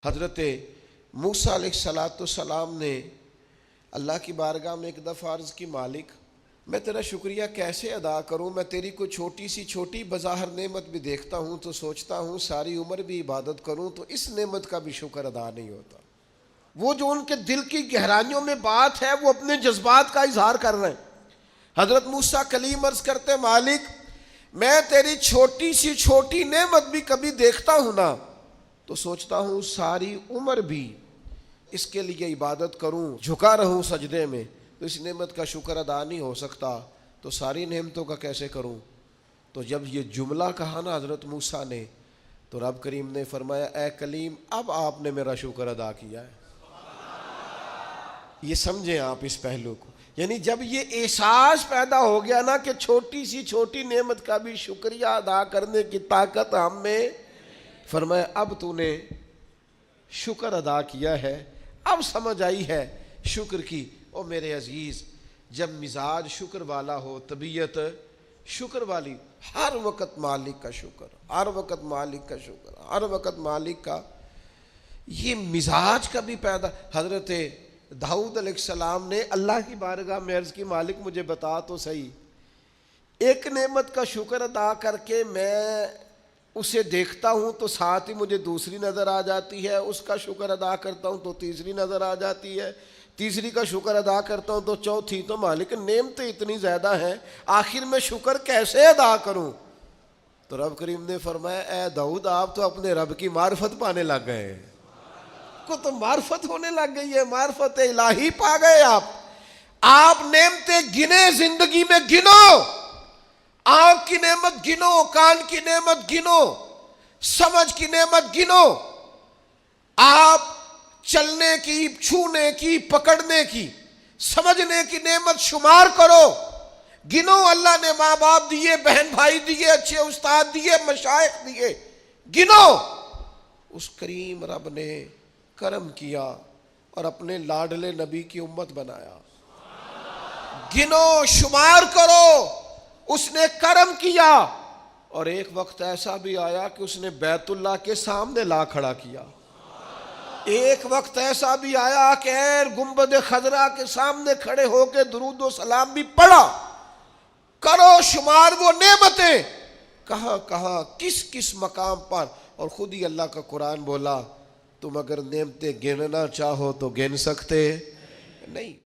حضرت موسیٰ علیہ السلام نے اللہ کی بارگاہ میں ایک دفعہ عرض کی، مالک میں تیرا شکریہ کیسے ادا کروں؟ میں تیری کوئی چھوٹی بظاہر نعمت بھی دیکھتا ہوں تو سوچتا ہوں ساری عمر بھی عبادت کروں تو اس نعمت کا بھی شکر ادا نہیں ہوتا۔ وہ جو ان کے دل کی گہرائیوں میں بات ہے وہ اپنے جذبات کا اظہار کر رہے ہیں۔ حضرت موسیٰ کلیم عرض کرتے، مالک میں تیری چھوٹی نعمت بھی کبھی دیکھتا ہوں نا تو سوچتا ہوں ساری عمر بھی اس کے لیے عبادت کروں، جھکا رہوں سجدے میں، تو اس نعمت کا شکر ادا نہیں ہو سکتا تو ساری نعمتوں کا کیسے کروں؟ تو جب یہ جملہ کہا نا حضرت موسیٰ نے تو رب کریم نے فرمایا، اے کلیم اب آپ نے میرا شکر ادا کیا ہے۔ یہ سمجھیں آپ اس پہلو کو، یعنی جب یہ احساس پیدا ہو گیا نا کہ چھوٹی نعمت کا بھی شکریہ ادا کرنے کی طاقت ہم میں، فرمایا اب تو نے شکر ادا کیا ہے، اب سمجھ آئی ہے شکر کی۔ او میرے عزیز، جب مزاج شکر والا ہو، طبیعت شکر والی، ہر وقت مالک کا شکر، ہر وقت مالک کا شکر، ہر وقت مالک کا، یہ مزاج کا بھی پیدا۔ حضرت داؤد علیہ السلام نے اللہ کی بارگاہ میں عرض کی، مالک مجھے بتا تو صحیح، ایک نعمت کا شکر ادا کر کے میں اسے دیکھتا ہوں تو ساتھ ہی مجھے دوسری نظر آ جاتی ہے، اس کا شکر ادا کرتا ہوں تو تیسری نظر آ جاتی ہے، تیسری کا شکر ادا کرتا ہوں تو چوتھی۔ تو مالک نعمتیں اتنی زیادہ ہیں، آخر میں شکر کیسے ادا کروں؟ تو رب کریم نے فرمایا، اے داؤد آپ تو اپنے رب کی معرفت پانے لگ گئے ہیں، کو تو معرفت ہونے لگ گئی ہے، معرفت الہی پا گئے آپ نعمتیں گنے، زندگی میں گنو، آنکھ کی نعمت گنو، کان کی نعمت گنو، سمجھ کی نعمت گنو، آپ چلنے کی، چھونے کی، پکڑنے کی، سمجھنے کی نعمت شمار کرو، گنو۔ اللہ نے ماں باپ دیے، بہن بھائی دیے، اچھے استاد دیے، مشائخ دیے، گنو۔ اس کریم رب نے کرم کیا اور اپنے لاڈلے نبی کی امت بنایا۔ گنو، شمار کرو، اس نے کرم کیا، اور ایک وقت ایسا بھی آیا کہ اس نے بیت اللہ کے سامنے لا کھڑا کیا۔ ایک وقت ایسا بھی آیا کہ گنبد خضرا کے سامنے کھڑے ہو کے درود و سلام بھی پڑھا۔ کرو شمار وہ نعمتیں، کہاں کس مقام پر، اور خود ہی اللہ کا قرآن بولا، تم اگر نعمتیں گننا چاہو تو گن سکتے نہیں۔